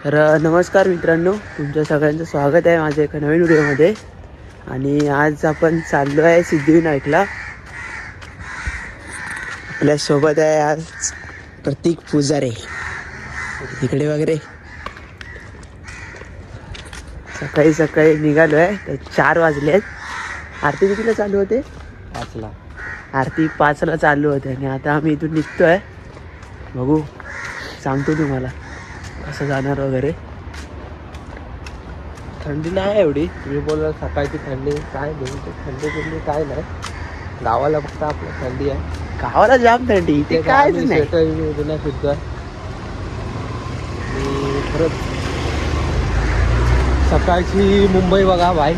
तर नमस्कार मित्रांनो, तुमच्या सगळ्यांचं स्वागत आहे माझ्या एका नवीन व्हिडिओमध्ये. आणि आज आपण चाललो आहे सिद्धिविनायकला. आपल्यासोबत आहे आज प्रतीक पुजारे इकडे वगैरे. सकाळी सकाळी निघालो आहे, तर 4 वाजले आहेत. आरती कितीला चालू होते? 5ला. आरती 5ला चालू होते आणि आता आम्ही इथून निघतो आहे. बघू, सांगतो तुम्हाला कसं जाणार वगैरे. थंडी नाही एवढी, तुम्ही बोलला सकाळची थंडी काय नाही, थंडी काय नाही. गावाला फक्त आपलं थंडी आहे. गावाला जाम थंडी, इथे काय नाही. स्वेटर सुद्धा परत सकाळची मुंबई बघा भाई,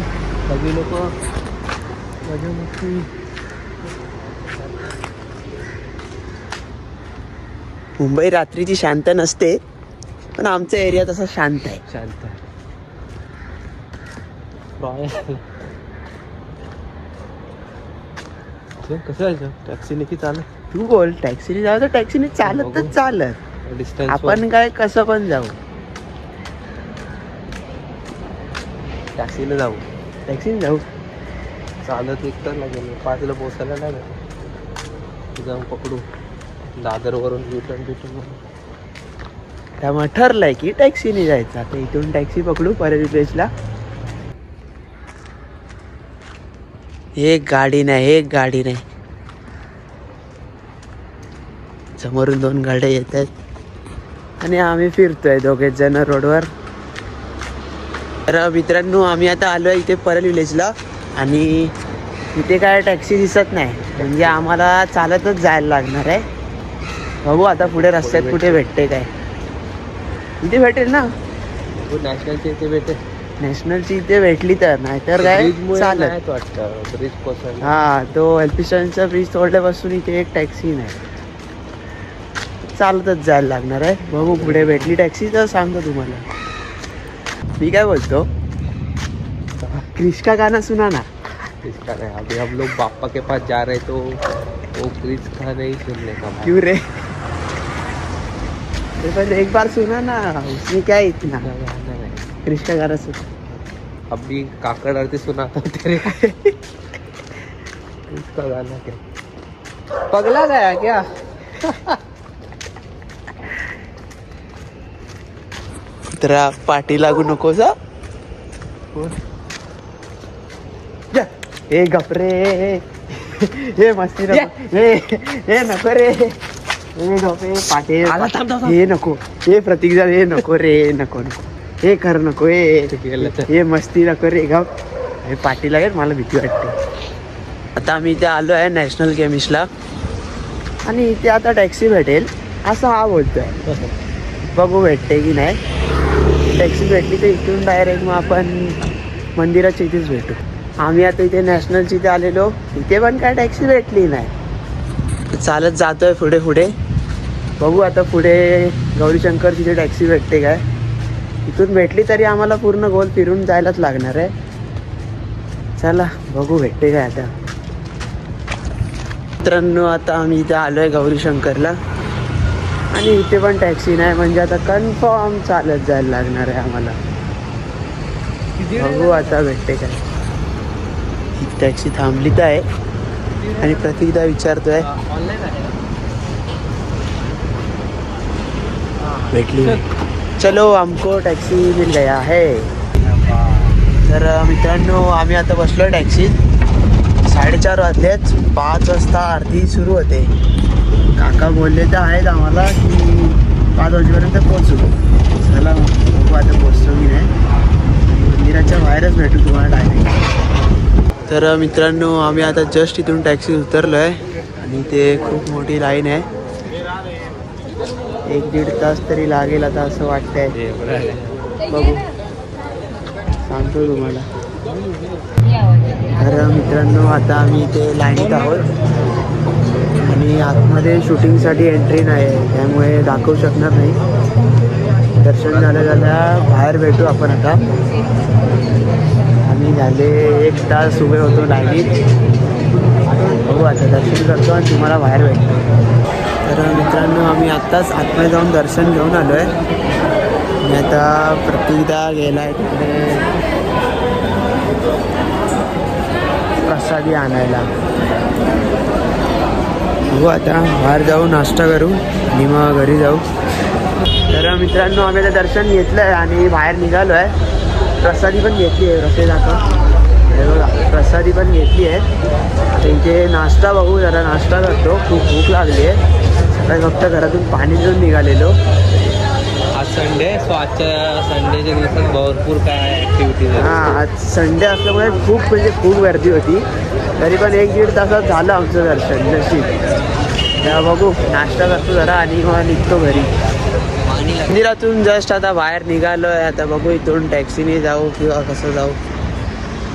सगळी लोक मजा मस्ती. मुंबई रात्रीची शांत नसते, पण आमचा एरिया तसा शांत आहे. शांत आहे. कसं जायचं, टॅक्सीने की चालत? तू बोल, टॅक्सीने जाऊ तर टॅक्सीने, चालत तर चालत. डिस्टन्स आपण काय कसं पण जाऊ, टॅक्सीने जाऊ. टॅक्सीने जाऊ. चालत 1 तास लागेल, 5ला पोहोचायला नाही. जाऊन पकडू दादरवरून रिटर्न. त्यामुळे ठरलंय की टॅक्सीने जायचं. आता इथून टॅक्सी पकडू परळी प्लेसला. एक गाडी नाही, समोरून 2 गाड्या येत आहेत आणि आम्ही फिरतोय 2 जण रोडवर. तर मित्रांनो, आम्ही आता आलो आहे इथे परळ विलेजला आणि इथे काय टॅक्सी दिसत नाही, म्हणजे आम्हाला चालतच जायला लागणार आहे. बघू आता पुढे रस्त्यात कुठे भेटते काय. इथे भेटेल ना, नॅशनलची इथे भेटेल. नॅशनलची इथे भेटली तर, नाहीतर काय चालत. वाटतं ब्रिज कोसळला. हा, तो एल्फिस्टनचा ब्रिज तोडल्यापासून इथे एक टॅक्सी नाही, चालतच जायला लागणार आहे. बघू पुढे भेटली टॅक्सी तर सांगतो तुम्हाला. मी काय बोलतो, क्रिश का गाना सुना ना. इसका नहीं, अभी हम लोग पापा के पास जा रहे तो वो क्रिश का नहीं सुनने का. क्यों रे? पर एक बार सुना ना, उसमें क्या है इतना. क्रिश का गाना सुना. अभी काकड़ आरती सुनाता हूँ तेरे. इसका गाना क्या, पगला गया क्या? तर पाठी लागू नको जा. हे गपरे, हे मस्ती नको, हे नको रे, हे गपे पाठी, हे नको, हे प्रतीक जा, हे नको रे, नको, हे कर नको, हे मस्ती नको रे, गप. हे पाठी लागेल, मला भीती वाटते. आता आम्ही इथे आलो आहे नॅशनल केमिस्टला आणि इथे आता टॅक्सी भेटेल असं हा बोलतोय. बघू भेटते की नाही. टॅक्सी भेटली तर इथून डायरेक्ट मग आपण मंदिराच्या इथेच भेटू. आम्ही आता इथे नॅशनलच्या इथे आलेलो, इथे पण काय टॅक्सी भेटली नाही. चालत जातोय पुढे. बघू आता पुढे गौरीशंकर तिथे टॅक्सी भेटते काय. इथून भेटली तरी आम्हाला पूर्ण गोल फिरून जायलाच लागणार आहे. चला बघू भेटते काय. आता मित्रांनो, आता आम्ही इथे आलो आहे गौरीशंकरला आणि इथे पण टॅक्सी नाही, म्हणजे आता कन्फर्म चालत जायला लागणार आहे आम्हाला. बघू आता भेटते काय. ही टॅक्सी थांबलीच आहे आणि प्रतीकदा विचारतोय भेटली. चलो, हमको टॅक्सी मिल गया है. तर मित्रांनो, आम्ही आता बसलो टॅक्सीत. 4:30 वाजलेच, 5 वाजता आरती सुरू होते. काका बोलले तर आहेत आम्हाला की 5 वाजेपर्यंत पोहोचू. चला बघू आता पोहोचतो की नाही. मंदिराच्या बाहेरच भेटू तुम्हाला डायरेक्ट. तर मित्रांनो, आम्ही आता जस्ट इथून टॅक्सी उतरलो आहे आणि इथे खूप मोठी लाईन आहे. 1-1.5 तास तरी लागेल आता असं वाटतंय. बघू, सांगतो तुम्हाला. तर मित्रांनो, आता आम्ही इथे लाईनीत आहोत आणि आतमध्ये शूटिंगसाठी एंट्री नाही आहे, त्यामुळे दाखवू शकणार नाही. दर्शन झाल्या बाहेर भेटू आपण आता. आम्ही झाले 1 तास उभे होतो लाईनीत. बघू आता दर्शन करतो आणि तुम्हाला बाहेर भेटतो. तर मित्रांनो, आम्ही आत्ताच आतमध्ये जाऊन दर्शन घेऊन आलो आहे आणि आता प्रतीकदा गेलाय तिकडे प्रसादी आणायला. बघू आता बाहेर जाऊ, नाश्ता करू आणि मग घरी जाऊ. तर मित्रांनो आम्ही आता दर्शन घेतलं आहे आणि बाहेर निघालो आहे. प्रसादी पण घेतली आहे, रस्ते दाखव हे बघा, प्रसादी पण घेतली आहे. आता इथे नाश्ता बघू, जरा नाश्ता करतो, खूप भूक लागली आहे. सकाळी फक्त घरातून पाणी घेऊन निघालेलो. आज संडे, सो आजच्या संडेच्या दिवसात भरपूर काय ॲक्टिव्हिटीज आहे. हां, आज संडे असल्यामुळे खूप गर्दी होती. तरी पण 1-1.5 तासात झालं आमचं दर्शन नशीब. तेव्हा बघू, नाश्ता करतो जरा आणि मग निघतो घरी. मंदिरातून जस्ट आता बाहेर निघालो आहे. आता बघू इथून टॅक्सीने जाऊ किंवा कसं जाऊ,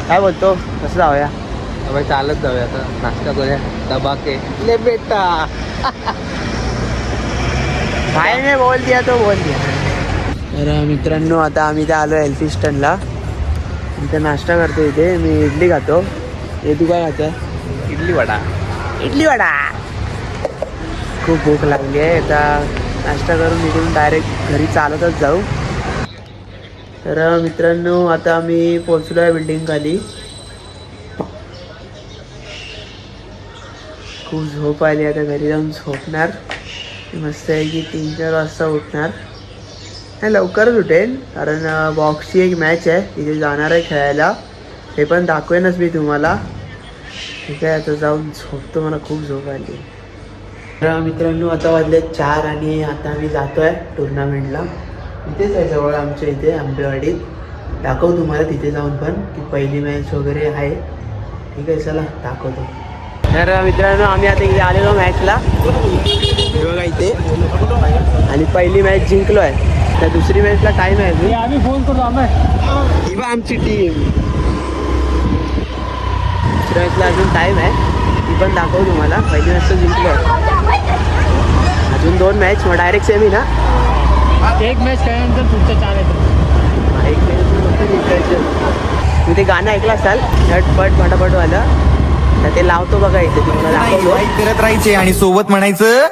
काय बोलतो, कसं जाऊया? आपण चालत जाऊया आता, नाश्ता करूया. दबाके ले बेटा भाई ने बोल दिया तो बोल दिया. तर मित्रांनो आता आम्ही इथे आलो एल्फिस्टनला. इथं नाश्ता करतो. इथे मी इडली खातो. हे तू काय खातो? इडली वडा. इडली वडा. खूप भूक लागली आहे. आता नाश्ता करून इथून डायरेक्ट घरी चालतच जाऊ. तर मित्रांनो आता आम्ही पोहोचलो आहे बिल्डिंग खाली. खूप झोप आली. आता घरी जाऊन झोपणार. मस्त आहे की 3-4 वाजता उठणार. नाही लवकरच उठेन, कारण बॉक्सची एक मॅच आहे, तिथे जाणार आहे खेळायला. हे पण दाखवेनच मी तुम्हाला. ठीक आहे, आता जाऊन झोपतो, मला खूप झोप आली. तर मित्रांनो आता वाजले 4 आणि आता आम्ही जातो आहे टुर्नामेंटला. इथेच आहे जवळ आमच्या इथे आंबेवाडीत. दाखवू तुम्हाला तिथे जाऊन पण की पहिली मॅच वगैरे आहे. ठीक आहे, चला दाखवतो. तर मित्रांनो आम्ही आता इथे आलेलो मॅचला. हे बघा इथे, आणि पहिली मॅच जिंकलो आहे. त्या दुसरी मॅचला टाईम आहे. आम्ही फोन करतो आम्ही. ही बघ आमची टीम. दुसऱ्या मॅचला अजून टाईम आहे, ती पण दाखवू तुम्हाला. पहिली मॅच तर जिंकलो आहे, अजून 2 मॅच, मग डायरेक्ट सेमी ना. एक मॅच खेळल्यानंतर पुढच्या 4 येतात. एक मॅच जिंकायचं. मी ते गाणं ऐकलं असाल, झटपट फटाफटवालं, तर ते लावतो बघा इथे, तुम्हाला दाखवतो. करत राहायचे आणि सोबत म्हणायचं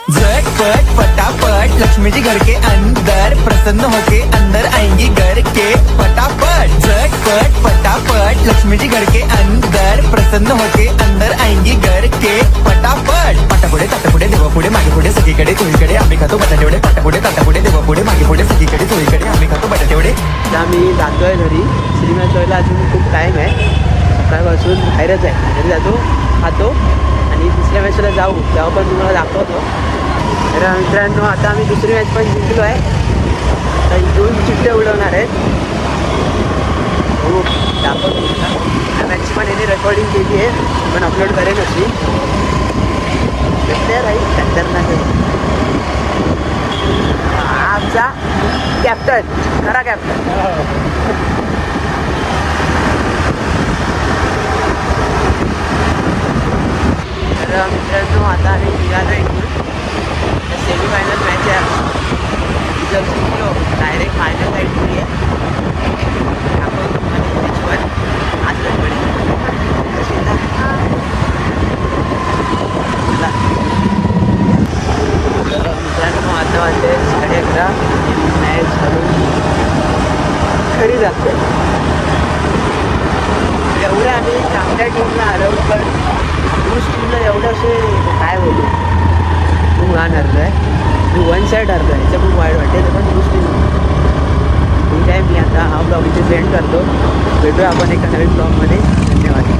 झटपट फटाफट लक्ष्मी जी घर के अंदर प्रसन्न होके अंदर आएंगी घर के फटाफट. झटपट फटाफट लक्ष्मी जी घर के अंदर प्रसन्न होके अंदर आएंगी घर के फटाफट. पाटापुढे ताटापुढे देवापुढे मागे पुढे सगळीकडे चोळीकडे आम्ही खातो बटाटेवडे. पाटापुढे ताटापुढे देवापुढे मागे पुढे सगळीकडे चोळीकडे आम्ही खातो बटाटेवडे. आता आम्ही जातोय घरी. दुसरी मॅच व्हायला अजून खूप टाईम आहे. सकाळपासून बाहेरच आहे, घरी जातो, खातो आणि तिसऱ्या मॅचला जाऊ, तेव्हा पण तुम्हाला दाखवतो. तर मित्रांनो आता आम्ही दुसरी मॅच पण जिंकलो आहे. आता 2 चिठ्ठ्या उडवणार आहेत. हो दाखवतो त्या मॅचची पण याने रेकॉर्डिंग केली आहे, पण अपलोड करेन अशी. तर राहील खतरनाक आहे. आमचा कॅप्टन, खरा कॅप्टन. तर मित्रांनो आता आम्ही निघालो इथून. सेमीफायनल मॅच आहे. जर जिंकलो डायरेक्ट फायनलला एंट्री आहे. आपण मॅचवर आज गडबडी मित्रांनो आता वाजले 11:30. मॅच घालून घरी जातो. एवढे आम्ही चांगल्या टीमला आलो, पण दुस टीमला एवढंसे काय बोलू, खूप घाण हरलो आहे. मी 1 साईड हरलो आहे, याचं खूप वाईट वाटते. पण दुस टीम ठीक आहे. मी आता हा ब्लॉग इथे सेंड करतो. भेटूया आपण एका नवीन ब्लॉगमध्ये. धन्यवाद.